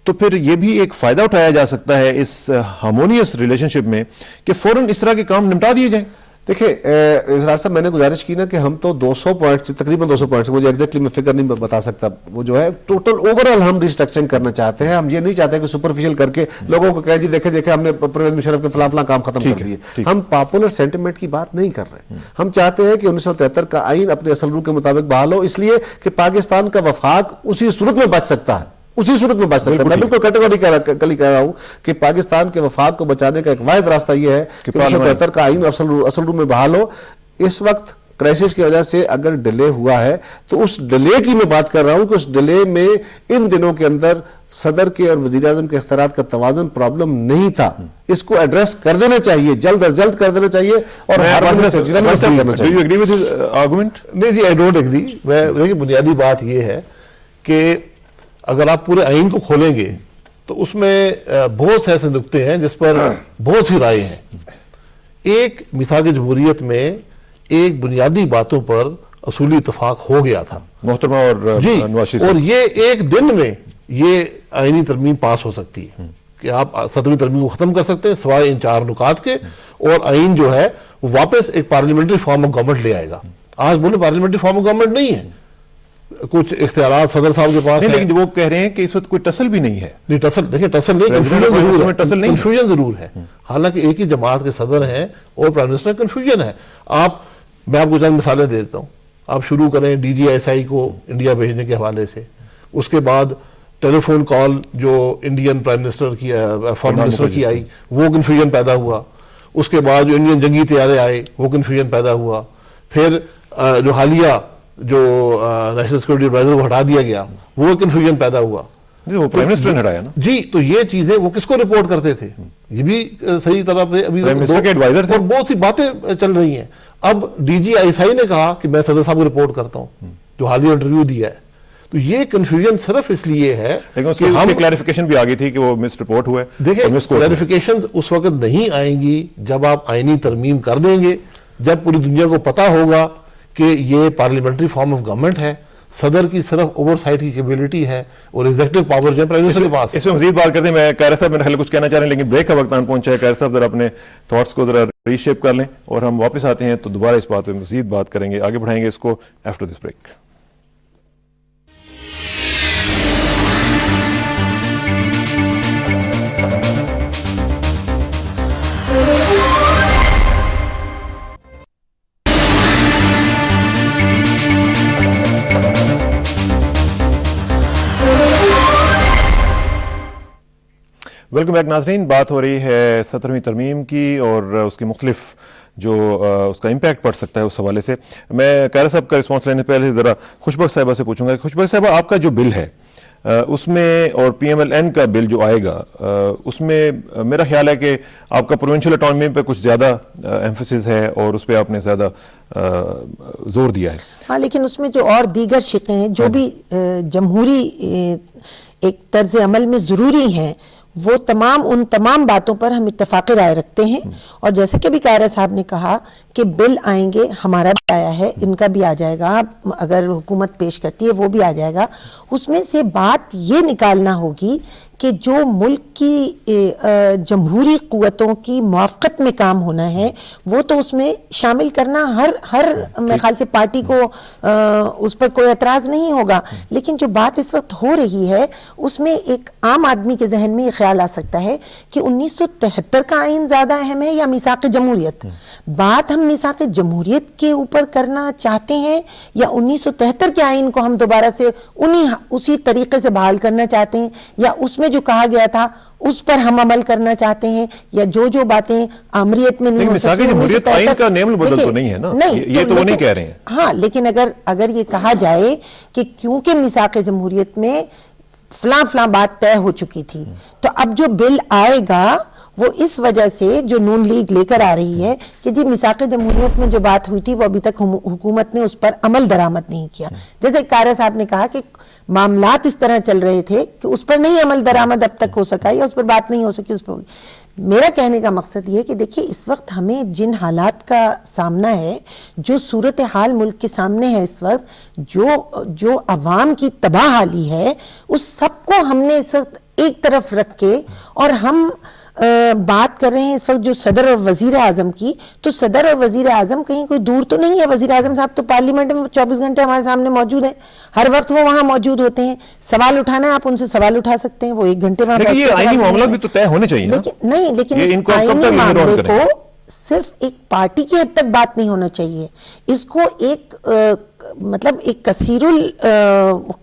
B: تو پھر یہ بھی ایک فائدہ اٹھایا جا سکتا ہے اس ہارمونیس ریلیشن شپ میں کہ فوراً اس طرح کے کام نمٹا دیے جائیں.
A: دیکھیں اظہار صاحب میں نے گزارش کی نا کہ ہم تو 200 پوائنٹ سے تقریباً 200 پوائنٹ سے مجھے ایگزیکٹلی میں فگر نہیں بتا سکتا وہ جو ہے ٹوٹل اوور آل ہم ریسٹرکچرنگ کرنا چاہتے ہیں. ہم یہ نہیں چاہتے کہ سپرفیشل کر کے لوگوں کو کہیں جی دیکھیں ہم نے پرویز مشرف کے فلاں کام ختم کر دیے. ہم پاپولر سینٹیمنٹ کی بات نہیں کر رہے. ہم چاہتے ہیں کہ 1973 کا آئین اپنے اصل روح کے مطابق بحال ہو, اس لیے کہ پاکستان کا وفاق اسی صورت میں بچ سکتا ہے, اسی صورت میں بچ سکتا ہے. میں بالکل کیٹیگوریکلی کہہ رہا ہوں کہ پاکستان کے وفاق کو بچانے کا ایک واحد راستہ یہ ہے کہ 1973 کا آئین اصل روح میں بحال ہو. اس وقت کرائسس کی وجہ سے اگر ڈیلے ہوا ہے تو اس ڈیلے کی میں بات کر رہا ہوں کہ اس ڈیلے میں ان دنوں کے اندر صدر کے اور وزیر اعظم کے اختیارات کا توازن پرابلم نہیں تھا. اس کو ایڈریس کر دینا چاہیے, جلد از جلد کر دینا چاہیے. اور
C: نہیں جی, آئی ڈونٹ ایگری. دیکھیے بنیادی بات یہ ہے کہ اگر آپ پورے آئین کو کھولیں گے تو اس میں بہت سے ایسے نکتے ہیں جس پر بہت سی رائے ہیں. ایک میثاق جمہوریت میں ایک بنیادی باتوں پر اصولی اتفاق ہو گیا تھا
B: محترمہ اور
C: جی,
B: نواز شریف
C: اور یہ ایک دن میں یہ آئینی ترمیم پاس ہو سکتی ہے کہ آپ 17ویں ترمیم کو ختم کر سکتے ہیں سوائے ان 4 نکات کے, اور آئین جو ہے وہ واپس ایک پارلیمنٹری فارم آف گورنمنٹ لے آئے گا. آج بولے پارلیمنٹری فارم آف گورنمنٹ نہیں ہے, کچھ اختیارات صدر صاحب کے پاس ہیں,
B: لیکن وہ کہہ رہے ہیں کہ اس وقت کوئی ٹسل بھی نہیں ہے.
C: نہیں ٹسل, دیکھیں ٹسل نہیں, کنفیوژن ضرور ہے. حالانکہ ایک ہی جماعت کے صدر ہیں اور پرائم منسٹر, کنفیوژن ہے. میں آپ کو چند مثالیں دے دیتا ہوں. آپ شروع کریں ڈی جی ایس آئی کو انڈیا بھیجنے کے حوالے سے, اس کے بعد ٹیلی فون کال جو انڈین پرائم منسٹر کی فارن منسٹر کی آئی وہ کنفیوژن پیدا ہوا. اس کے بعد جو انڈین جنگی طیارے آئے وہ کنفیوژن پیدا ہوا. پھر جو حالیہ جو نیشنل سیکورٹی ایڈوائزر کو ہٹا دیا گیا وہ کنفیوژن پیدا ہوا.
B: وہ پرائم منسٹر نے ہٹایا نا
C: جی. تو یہ چیزیں وہ کس کو رپورٹ کرتے تھے, یہ بھی صحیح طرح پہ ابھی
B: ایڈوائزر تھے,
C: اور بہت سی باتیں چل رہی ہیں. اب D G I S I نے کہا کہ میں صدر صاحب کو رپورٹ کرتا ہوں, جو حالیہ انٹرویو دیا ہے. تو یہ کنفیوژن صرف اس لیے ہے
B: لیکن اس کی کلیریفیکیشن بھی آگئی تھی کہ وہ مس رپورٹ ہوئے.
C: دیکھیں کلیریفیکیشن اس وقت نہیں آئیں گی جب آپ آئینی ترمیم کر دیں گے, جب پوری دنیا کو پتا ہوگا کہ یہ پارلیمنٹری فارم آف گورنمنٹ ہے, صدر کی صرف اوور سائٹ کی کیپیبلٹی ہے اور ایگزیکٹو پاور جو پرائم منسٹر کے پاس ہے.
B: اس میں مزید بات کرتے ہیں. میں قاہرہ صاحب میرے خیال کچھ کہنا چاہ رہے ہیں لیکن بریک کا وقت آن پہنچا ہے. قاہرہ صاحب ذرا اپنے تھاٹس کو ذرا ری شیپ کر لیں اور ہم واپس آتے ہیں تو دوبارہ اس بات پہ مزید بات کریں گے, آگے بڑھائیں گے اس کو after this break. Welcome back ناظرین. بات ہو رہی ہے 17ویں ترمیم کی اور اس کی مختلف جو اس کا امپیکٹ پڑ سکتا ہے اس حوالے سے. میں قاہرہ صاحب کا رسپانس لینے پہلے ذرا خوشبخت صاحبہ سے پوچھوں گا. خوشبخت صاحبہ, آپ کا جو بل ہے اس میں اور پی ایم ایل این کا بل جو آئے گا اس میں میرا خیال ہے کہ آپ کا پروونشل اٹانومی پہ کچھ زیادہ ایمفیسس ہے اور اس پہ آپ نے زیادہ زور دیا ہے.
D: ہاں, لیکن اس میں جو اور دیگر شقیں ہیں جو بھی جمہوری ایک طرز عمل میں ضروری ہیں وہ ان تمام باتوں پر ہم اتفاق رائے رکھتے ہیں. اور جیسے کہ بھی قاہرہ صاحب نے کہا کہ بل آئیں گے, ہمارا بھی آیا ہے, ان کا بھی آ جائے گا, اگر حکومت پیش کرتی ہے وہ بھی آ جائے گا. اس میں سے بات یہ نکالنا ہوگی کہ جو ملک کی جمہوری قوتوں کی موافقت میں کام ہونا ہے وہ تو اس میں شامل کرنا ہر میرے خیال سے پارٹی کو اس پر کوئی اعتراض نہیں ہوگا. لیکن جو بات اس وقت ہو رہی ہے اس میں ایک عام آدمی کے ذہن میں یہ خیال آ سکتا ہے کہ 1973 کا آئین زیادہ اہم ہے یا میثاق جمہوریت. بات ہم میثاق جمہوریت کے اوپر کرنا چاہتے ہیں یا 1973 کے آئین کو ہم دوبارہ سے اسی طریقے سے بحال کرنا چاہتے ہیں, یا اس میں جو کہا گیا تھا اس پر ہم عمل کرنا چاہتے ہیں, یا جو باتیں آمریت میں نہیں ہو سکتی.
B: جمہوریت آئین کا نیم البدل تو نہیں ہے نا, یہ تو وہ نہیں کہہ رہے ہیں.
D: ہاں, لیکن اگر یہ کہا جائے کہ کیونکہ میثاق جمہوریت میں فلاں بات طے ہو چکی تھی تو اب جو بل آئے گا وہ اس وجہ سے جو نون لیگ لے کر آ رہی ہے کہ جی میثاق جمہوریت میں جو بات ہوئی تھی وہ ابھی تک حکومت نے اس پر عمل درآمد نہیں کیا. جیسے قاری صاحب نے کہا کہ معاملات اس طرح چل رہے تھے کہ اس پر نہیں عمل درآمد اب تک ہو سکا یا اس پر بات نہیں ہو سکی اس پر. میرا کہنے کا مقصد یہ ہے کہ دیکھیے اس وقت ہمیں جن حالات کا سامنا ہے, جو صورتحال ملک کے سامنے ہے اس وقت, جو عوام کی تباہ حالی ہے, اس سب کو ہم نے اس وقت ایک طرف رکھ کے اور ہم بات کر رہے ہیں اس وقت جو صدر اور وزیر اعظم کی, تو صدر اور وزیر اعظم کہیں کوئی دور تو نہیں ہے. وزیر اعظم صاحب تو پارلیمنٹ میں 24 گھنٹے ہمارے سامنے موجود ہیں, ہر وقت وہ وہاں موجود ہوتے ہیں. سوال اٹھانا ہے آپ ان سے سوال اٹھا سکتے ہیں, وہ 1 گھنٹے وہاں
B: لیکن یہ آئینی معاملات بھی تو طے ہونے چاہیے نا.
D: لیکن اس آئینی معاملے کو صرف ایک پارٹی کی حد تک بات نہیں ہونا چاہیے, اس کو ایک مطلب ایک کثیر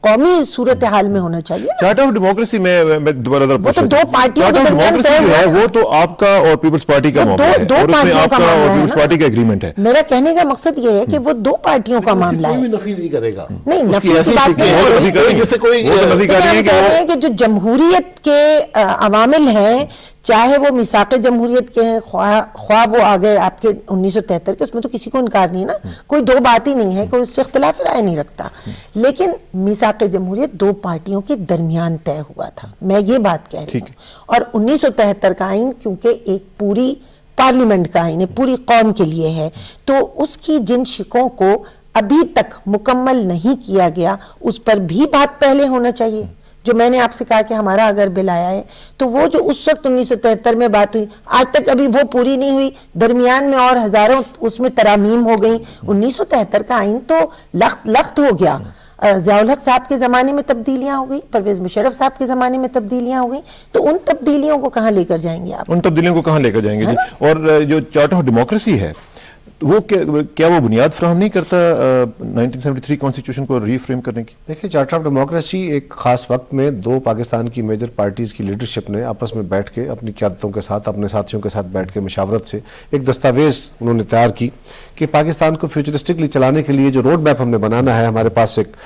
D: قومی صورتحال میں ہونا چاہیے.
B: چارٹر آف ڈیموکریسی میں دوبارہ
D: وہ تو دو پارٹیوں کے درمیان طے ہوا ہے,
B: وہ تو آپ کا اور پیپلز پارٹی کا معاملہ ہے,
D: دو
B: اور اس میں
D: پارٹیوں
B: آپ
D: کا
B: کا اور
D: معاملہ ہے
B: پیپلز پارٹی کا ایگریمنٹ ہے.
D: میرا کہنے کا مقصد یہ ہے کہ وہ 2 پارٹیوں کا معاملہ
C: کوئی
D: ہے.
C: بھی نفی نہیں کرے گا,
D: نہیں, نفی کی بات نہیں
B: وہ
D: ہے.
B: نفی کریں گے.
C: جیسے کوئی
B: وہ تو نفی کر رہے ہیں
D: ہم کہہ رہے ہیں کہ جو جمہوریت کے عوامل ہیں, چاہے وہ میثاق جمہوریت کے ہیں, خواہ وہ آگئے آپ کے 1973 کے, اس میں تو کسی کو انکار نہیں ہے نا, کوئی 2 بات ہی نہیں ہے, کوئی اس سے اختلاف رائے نہیں رکھتا. لیکن میثاق جمہوریت 2 پارٹیوں کے درمیان طے ہوا تھا, میں یہ بات کہہ رہی ہوں. اور 1973 کا آئین کیونکہ ایک پوری پارلیمنٹ کا آئین ہے, پوری قوم کے لیے ہے, تو اس کی جن شقوں کو ابھی تک مکمل نہیں کیا گیا اس پر بھی بات پہلے ہونا چاہیے. جو میں نے آپ سے کہا کہ ہمارا اگر بل آیا ہے تو وہ جو اس وقت 1973 میں بات ہوئی آج تک ابھی وہ پوری نہیں ہوئی, درمیان میں اور ہزاروں اس میں ترامیم ہو گئیں. 1973 کا آئین تو لخت ہو گیا. ضیاء الحق صاحب کے زمانے میں تبدیلیاں ہو گئی, پرویز مشرف صاحب کے زمانے میں تبدیلیاں ہو گئی, تو ان تبدیلیوں کو کہاں لے کر جائیں گے آپ؟
B: ان تبدیلیوں کو کہاں لے کر جائیں گے جی. اور جو چارٹر آف ڈیموکریسی ہے وہ کیا وہ بنیاد فراہم نہیں کرتا 1973 کانسٹیٹیوشن کو ری فریم کرنے کی؟
A: دیکھیں, چارٹر آف ڈیموکریسی ایک خاص وقت میں 2 پاکستان کی میجر پارٹیز کی لیڈرشپ نے آپس میں بیٹھ کے اپنی قیادتوں کے ساتھ, اپنے ساتھیوں کے ساتھ بیٹھ کے مشاورت سے ایک دستاویز انہوں نے تیار کی کہ پاکستان کو فیوچرسٹکلی چلانے کے لیے جو روڈ میپ ہم نے بنانا ہے, ہمارے پاس ایک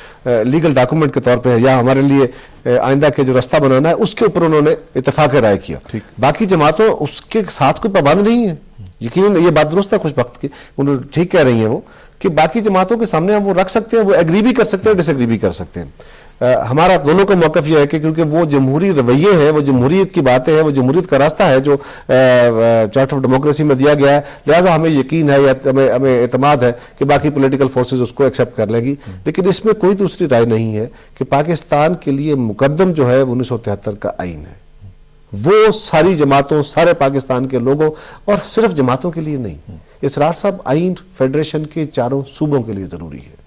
A: لیگل ڈاکومنٹ کے طور پہ ہے, یا ہمارے لیے آئندہ کے جو رستہ بنانا ہے, اس کے اوپر انہوں نے اتفاق رائے کیا. باقی جماعتوں اس کے ساتھ کوئی پابند نہیں ہے. یقیناً یہ بات درست ہے خوش بخت کی, انہوں نے ٹھیک کہہ رہی ہیں وہ کہ باقی جماعتوں کے سامنے ہم وہ رکھ سکتے ہیں, وہ ایگری بھی کر سکتے ہیں, ڈس ایگری بھی کر سکتے ہیں. ہمارا دونوں کا موقف یہ ہے کہ کیونکہ وہ جمہوری رویے ہے, وہ جمہوریت کی باتیں ہیں, وہ جمہوریت کا راستہ ہے جو چارٹر آف ڈیموکریسی میں دیا گیا ہے, لہٰذا ہمیں یقین ہے یا ہمیں اعتماد ہے کہ باقی پولیٹیکل فورسز اس کو ایکسیپٹ کر لیں گی. لیکن اس میں کوئی دوسری رائے نہیں ہے کہ پاکستان کے لیے مقدم جو ہے 1973 کا آئین ہے, وہ ساری جماعتوں, سارے پاکستان کے لوگوں, اور صرف جماعتوں کے لیے نہیں. اسرار صاحب, آئین فیڈریشن کے 4 صوبوں کے لیے ضروری ہے.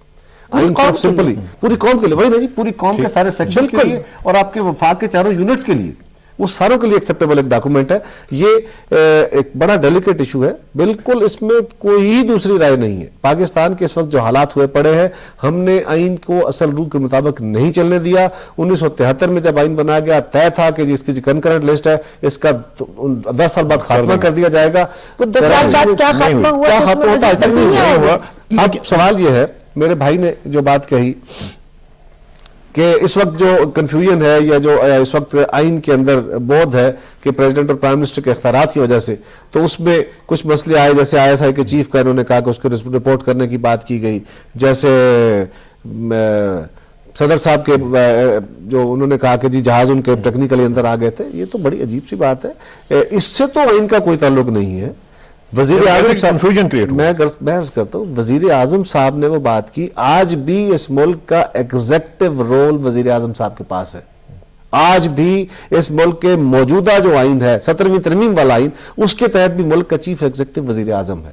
A: آئین صرف سمپلی پوری قوم کے لیے, وہی نا جی, پوری قوم کے سارے سیکشن کے لیے اور آپ کے وفاق کے 4 یونٹس کے لیے, وہ ساروں کے لیے ایکسیپٹیبل ایک ڈاکومنٹ ہے. یہ ایک بڑا ڈیلیکیٹ ایشو ہے, بالکل اس میں کوئی دوسری رائے نہیں ہے. پاکستان کے اس وقت جو حالات ہوئے پڑے ہیں, ہم نے آئین کو اصل روح کے مطابق نہیں چلنے دیا. 1973 میں جب آئین بنا گیا طے تھا کہ اس کی جو کنکرنٹ لسٹ ہے اس کا 10 سال بعد خاتمہ کر دیا جائے گا.
D: تو 10 سال بعد کیا خاتمہ ہوا؟
A: کیا خاتمہ ہوتا آج تک نہیں ہوا. اب سوال یہ ہے, میرے بھائی نے جو بات کہی کہ اس وقت جو کنفیوژن ہے یا جو اس وقت آئین کے اندر بودھ ہے کہ پریزیڈنٹ اور پرائم منسٹر کے اختیارات کی وجہ سے, تو اس میں کچھ مسئلے آئے, جیسے ISI کے چیف کا انہوں نے کہا کہ اس کو رپورٹ کرنے کی بات کی گئی, جیسے صدر صاحب کے جو انہوں نے کہا کہ جی جہاز ان کے ٹیکنیکلی اندر آ گئے تھے. یہ تو بڑی عجیب سی بات ہے, اس سے تو آئین کا کوئی تعلق نہیں ہے. وزیر اعظم صاحب, میں عرض کرتا ہوں, وزیر اعظم صاحب نے وہ بات کی, آج بھی اس ملک کا ایگزیکٹو رول وزیر اعظم صاحب کے پاس ہے. آج بھی اس ملک کے موجودہ جو آئین ہے 17ویں ترمیم والا آئین, اس کے تحت بھی ملک کا چیف ایگزیکٹو وزیر اعظم ہے.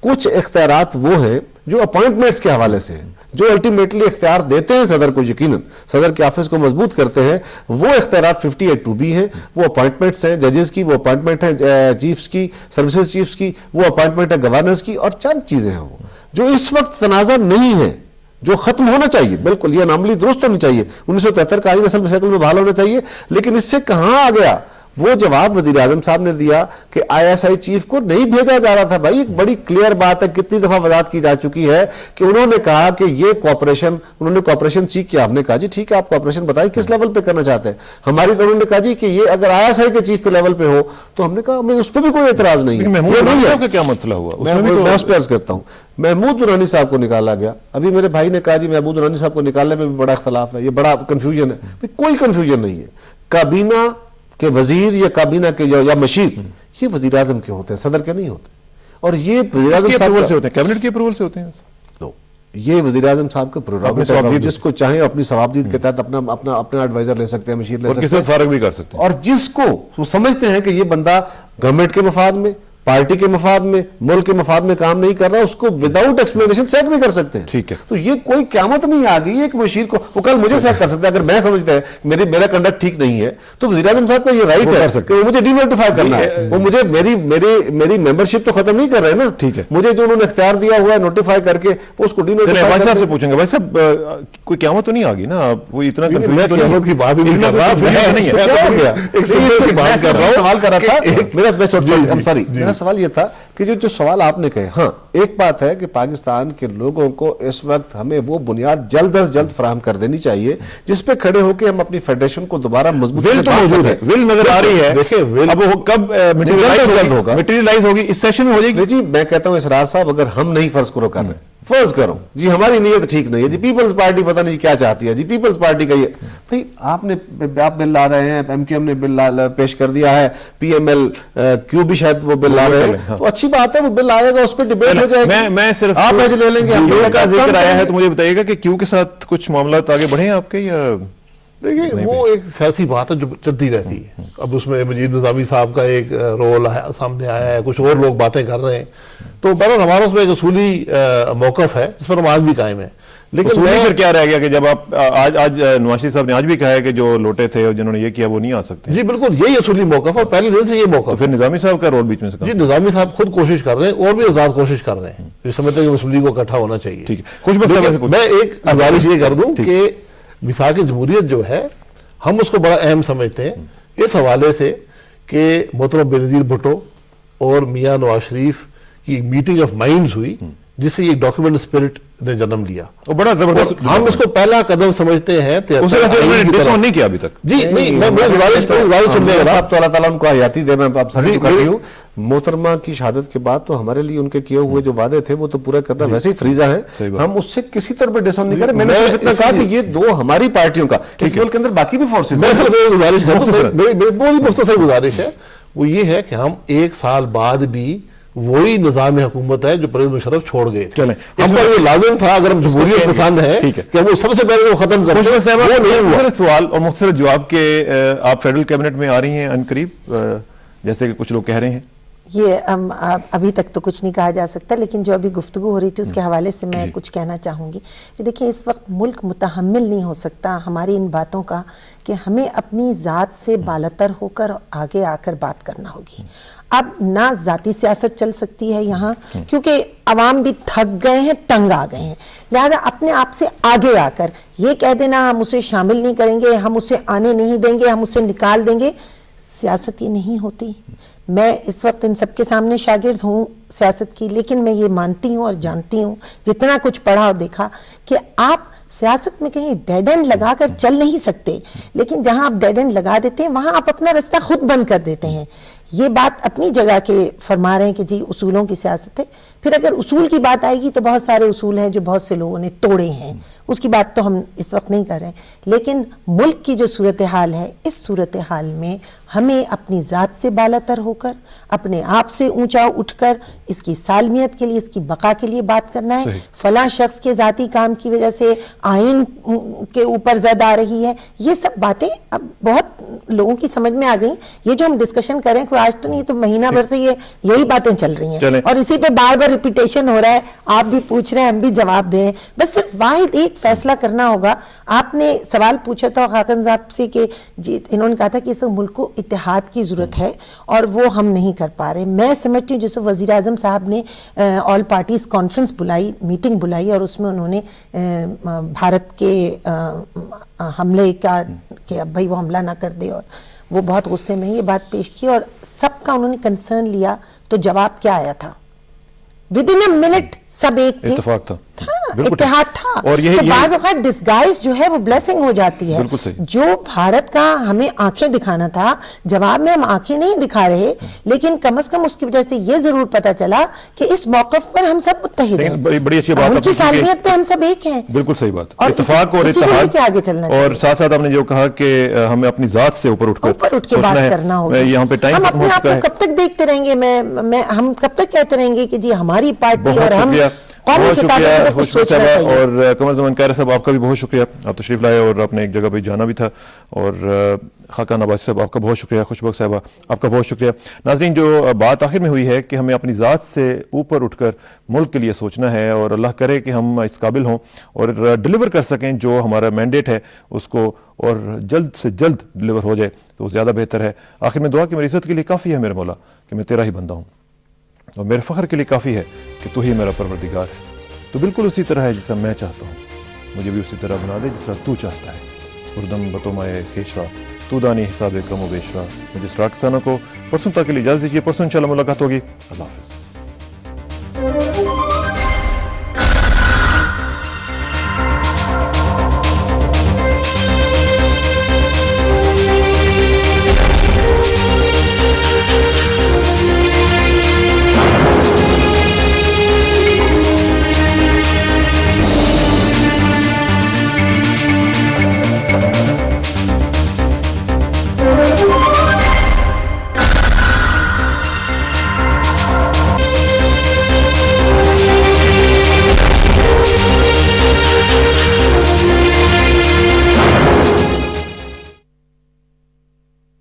A: کچھ اختیارات وہ ہیں جو اپوائنٹمنٹس کے حوالے سے ہیں, جو الٹیمیٹلی اختیار دیتے ہیں صدر کو, یقیناً صدر کے آفس کو مضبوط کرتے ہیں. وہ اختیارات 58(2)B ہیں, وہ اپوائنٹمنٹس ہیں ججز کی, وہ اپوائنٹمنٹ ہیں چیفز کی, سروسز چیفز کی, وہ اپوائنٹمنٹ ہے گورنرز کی, اور چند چیزیں ہیں وہ جو اس وقت تنازع نہیں ہے, جو ختم ہونا چاہیے. بالکل یہ اناملی درست ہونی چاہیے, 1973 کا آئین اصل شکل میں بحال ہونا چاہیے. لیکن اس سے کہاں آ گیا وہ جواب وزیر اعظم صاحب نے دیا کہ ISI چیف کو نہیں بھیجا جا رہا تھا. بھائی ایک بڑی کلیئر بات ہے, کتنی دفعہ وضاحت کی جا چکی ہے کہ انہوں نے کہا کہ یہ کوآپریشن, انہوں نے کوآپریشن سیکھ کیا. ہم نے کہا جی ٹھیک ہے, آپ کوآپریشن بتائیے کس لیول پہ کرنا چاہتے ہیں. ہماری طرف نے کہا جی کہ یہ اگر ISI کے چیف کے لیول پہ ہو تو ہم نے کہا ہمیں اس پہ بھی کوئی اعتراض نہیں ہے.
B: محمود درانی صاحب کا کیا مسئلہ ہوا؟
A: میں اس پہ عرض کرتا ہوں. محمود درانی صاحب کو نکالا گیا. ابھی میرے بھائی نے کہا جی محمود درانی صاحب کو نکالنے میں بھی بڑا اختلاف ہے, یہ بڑا کنفیوژن ہے. کوئی کنفیوژن نہیں ہے. کابینہ کے وزیر یا کابینہ کے یا مشیر یہ وزیر اعظم کے ہوتے ہیں, صدر کے نہیں ہوتے. اور یہ وزیر اعظم صاحب
B: سے ہوتے ہیں, کیبنٹ کے اپروول سے ہوتے ہیں.
A: یہ وزیر اعظم صاحب کے پروگرام, جس کو چاہیں اپنی ثوابدید کے تحت اپنا ایڈوائزر لے سکتے ہیں, مشیر لے سکتے ہیں,
B: فارغ بھی کر سکتے ہیں.
A: اور جس کو وہ سمجھتے ہیں کہ یہ بندہ گورنمنٹ کے مفاد میں, پارٹی کے مفاد میں, ملک کے مفاد میں کام نہیں کر رہا, اس کو وداؤٹ ایکسپلینیشن سیک بھی کر سکتے ہیں.
B: ٹھیک ہے.
A: تو یہ کوئی قیامت نہیں آ گئی. ایک مشیر کو وہ کل مجھے سیک کر سکتا ہے اگر میں سمجھتا ہے میرا کنڈکٹ ٹھیک نہیں ہے, تو وزیر اعظم صاحب کا یہ رائٹ ہے کہ وہ مجھے ڈی نوٹیفائی کرنا ہے. وہ مجھے میری ممبرشپ تو ختم نہیں کر رہے نا.
B: ٹھیک ہے.
A: مجھے جو انہوں نے اختیار دیا ہوا ہے نوٹیفائی کر کے, وہ اس کو ڈی نوٹیفائی.
B: بھائی صاحب سے پوچھیں گے, بھائی صاحب کوئی قیامت تو نہیں آ گئی نا؟ وہ اتنا
C: قیامت کی بات ہی نہیں کر رہا.
A: میرا سوال یہ تھا کہ جو سوال آپ نے کہے, ہاں ایک بات ہے کہ پاکستان کے لوگوں کو اس وقت ہمیں وہ بنیاد جلد از جلد فراہم کر دینی چاہیے جس پہ کھڑے ہو کے ہم اپنی فیڈریشن کو دوبارہ مضبوط
B: ول تو موجود ہے, ول نظر آ رہی ہے. دیکھیں اب وہ کب میٹیریلائز ہوگی, اس سیشن میں ہو جائے گی.
A: جی میں کہتا ہوں اسرار صاحب, اگر ہم نہیں فرض کرو کر رہے, فرض کرو جی ہماری نیت ٹھیک نہیں ہے جی, پیپلز پارٹی پتہ نہیں کیا چاہتی ہے جی, پیپلز پارٹی کا یہ بھائی آپ بل لا رہے ہیں, MQM نے بل پیش کر دیا ہے, PML کیو بھی شاید وہ بل لا رہے ہیں, تو اچھی بات ہے, وہ بل آئے گا, اس پہ ڈیبیٹ ہو جائے گی.
B: میں صرف
A: آپ میچ لے لیں گے.
B: کیو کا ذکر آیا ہے تو مجھے بتائیے گا کہ کیو کے ساتھ کچھ معاملات آگے بڑھے ہیں آپ کے, یا
C: دیکھیں وہ ایک سیاسی بات ہے جو چلتی رہتی ہے. اب اس میں مجید نظامی صاحب کا ایک رول سامنے آیا ہے, کچھ اور لوگ باتیں کر رہے ہیں, تو بہرحال ہمارا اس میں ایک اصولی موقف ہے جس پر ہم آج بھی قائم ہے. لیکن
B: پھر کیا رہ گیا کہ جب آپ آج نواز شریف صاحب نے آج بھی کہا ہے کہ جو لوٹے تھے اور جنہوں نے یہ کیا وہ نہیں آ سکتے.
C: جی بالکل یہی اصولی موقف ہے, اور پہلے دن سے یہ موقف.
B: پھر نظامی صاحب کا رول بیچ میں سے
C: جی نظامی صاحب خود کوشش کر رہے ہیں, اور بھی آزاد کوشش کر رہے ہیں, جو سمجھتے ہیں کہ مسلم لیگ کو اکٹھا ہونا چاہیے.
B: ٹھیک ہے.
C: میں ایک گزارش یہ کر دوں کہ میثاق جمہوریت جو ہے ہم اس کو بڑا اہم سمجھتے ہیں اس حوالے سے کہ محترم بینظیر بھٹو اور میاں نواز شریف کی میٹنگ آف مائنڈز ہوئی, جس سے یہ ڈاکیومنٹ اسپرٹ نے جنم لیا.
B: اور بڑا زبردست,
C: ہم اس کو پہلا قدم سمجھتے ہیں.
B: نہیں کیا ابھی تک.
C: جی نہیں, میں گزارش سن لے گا.
A: تو اللہ تعالیٰ ان کو حیاتی دے. میں آپ سر چکاتی ہوں, محترمہ کی شہادت کے بعد تو ہمارے لیے ان کے کیے ہوئے جو وعدے تھے وہ تو پورا کرنا ویسے ہی فریضہ ہے, ہم اس سے کسی طرح پہ ڈسون نہیں کریں. میں نے اتنا کہا کہ یہ دو ہماری پارٹیوں کا, اس ملک کے اندر باقی بھی فورسز.
C: میں صرف ایک گزارش کرتا ہوں, میری بہت مختصر گزارش ہے, وہ یہ ہے کہ ہم ایک سال بعد بھی وہی نظام حکومت ہے جو پرویز مشرف چھوڑ گئے تھے. ہم پر یہ لازم تھا, اگر ہم جمہوریت پسند ہے کہ ہم سب سے پہلے وہ ختم کریں.
B: مختصر سوال اور مختصر جواب کہ آپ فیڈرل کیبنٹ میں آ رہی ہیں ان قریب, جیسے کہ کچھ لوگ کہہ رہے ہیں.
D: یہ ابھی تک تو کچھ نہیں کہا جا سکتا, لیکن جو ابھی گفتگو ہو رہی تھی اس کے حوالے سے میں کچھ کہنا چاہوں گی کہ دیکھیں اس وقت ملک متحمل نہیں ہو سکتا ہماری ان باتوں کا کہ ہمیں اپنی ذات سے بالاتر ہو کر آگے آ کر بات کرنا ہوگی. اب نہ ذاتی سیاست چل سکتی ہے یہاں, کیونکہ عوام بھی تھک گئے ہیں, تنگ آ گئے ہیں, لہذا اپنے آپ سے آگے آ کر یہ کہہ دینا ہم اسے شامل نہیں کریں گے, ہم اسے آنے نہیں دیں گے, ہم اسے نکال دیں گے, سیاست یہ نہیں ہوتی. میں اس وقت ان سب کے سامنے شاگرد ہوں سیاست کی, لیکن میں یہ مانتی ہوں اور جانتی ہوں جتنا کچھ پڑھا اور دیکھا کہ آپ سیاست میں کہیں ڈیڈ اینڈ لگا کر چل نہیں سکتے, لیکن جہاں آپ ڈیڈ اینڈ لگا دیتے ہیں وہاں آپ اپنا رستہ خود بند کر دیتے ہیں. یہ بات اپنی جگہ کے فرما رہے ہیں کہ جی اصولوں کی سیاست ہے, پھر اگر اصول کی بات آئے گی تو بہت سارے اصول ہیں جو بہت سے لوگوں نے توڑے ہیں, اس کی بات تو ہم اس وقت نہیں کر رہے ہیں. لیکن ملک کی جو صورتحال ہے, اس صورتحال میں ہمیں اپنی ذات سے بالاتر ہو کر, اپنے آپ سے اونچا اٹھ کر اس کی سالمیت کے لیے, اس کی بقا کے لیے بات کرنا ہے. فلاں شخص کے ذاتی کام کی وجہ سے آئین کے اوپر زد آ رہی ہے, یہ سب باتیں اب بہت لوگوں کی سمجھ میں آ گئی. یہ جو ہم ڈسکشن کر رہے ہیں کوئی آج تو نہیں, تو مہینہ بھر سے یہی باتیں چل رہی ہیں, اور اسی پہ بار بار ریپیٹیشن ہو رہا ہے. آپ بھی پوچھ رہے ہیں, ہم بھی جواب دے رہے ہیں. بس صرف واحد ایک فیصلہ کرنا ہوگا. آپ نے سوال پوچھا تھا خاقن صاحب سے کہ جی انہوں نے کہا تھا کہ اس ملک کو اتحاد کی ضرورت ہے اور وہ ہم نہیں کر پا رہے. میں سمجھتی ہوں جیسے وزیر اعظم صاحب نے آل پارٹیز کانفرنس بلائی, میٹنگ بلائی, اور اس میں انہوں نے بھارت کے حملے کا کہ اب بھائی وہ حملہ نہ کر دے, اور وہ بہت غصے میں یہ بات پیش کی اور سب کا انہوں نے کنسرن لیا. تو جواب کیا آیا تھا؟ ود ان اے منٹ سب ایک تھے,
B: اتفاق تھا,
D: اتحاد تھا.
B: اور
D: تو بعض اوقات ڈسگائز جو ہے وہ بلیسنگ ہو جاتی ہے. جو بھارت کا ہمیں آنکھیں دکھانا تھا, جواب میں ہم آنکھیں نہیں دکھا رہے, لیکن کم از کم اس کی وجہ سے یہ ضرور پتا چلا کہ اس موقف پر ہم سب متحد ہیں,
B: بڑی اچھی بات
D: ان کی سالمیت پہ ہم سب ایک ہیں.
B: بالکل صحیح بات,
D: اور
B: اتفاق اور
D: اسی کو لے
B: اتحاد,
D: کے آگے چلنا چاہیے.
B: اور ساتھ ساتھ آپ نے جو کہا کہ ہمیں اپنی ذات سے اوپر اٹھ
D: کے بات کرنا ہوگا.
B: یہاں پہ ٹائم
D: ہم اپنے آپ کو کب تک دیکھتے رہیں گے, ہم کب تک کہتے رہیں گے کہ جی ہماری پارٹی اور ہم
B: بہت شکریہ خوشبو صاحب اور قمر زمان قیرا صاحب, آپ کا بھی بہت شکریہ, آپ تشریف لائے اور آپ نے ایک جگہ پہ جانا بھی تھا. اور خاقان عباسی صاحب آپ کا بہت شکریہ, خوشبو صاحبہ آپ کا بہت شکریہ. ناظرین, جو بات آخر میں ہوئی ہے کہ ہمیں اپنی ذات سے اوپر اٹھ کر ملک کے لیے سوچنا ہے, اور اللہ کرے کہ ہم اس قابل ہوں اور ڈیلیور کر سکیں جو ہمارا مینڈیٹ ہے اس کو, اور جلد سے جلد ڈیلیور ہو جائے تو زیادہ بہتر ہے. آخر میں دعا کہ میری عزت کے لیے کافی ہے میرے مولا کہ میں تیرا ہی بندہ ہوں, اور میرے فخر کے لیے کافی ہے کہ تو ہی میرا پروردگار ہے. تو بالکل اسی طرح ہے جس طرح میں چاہتا ہوں, مجھے بھی اسی طرح بنا دے جس طرح تو چاہتا ہے. اردم بتومائے خیشرا تو دانی حساب کم و بیشرا. مجھے اسٹار کسانوں کو پرسوں تک کے لیے اجازت دیجیے, پرسوں انشاءاللہ ملاقات ہوگی. اللہ حافظ.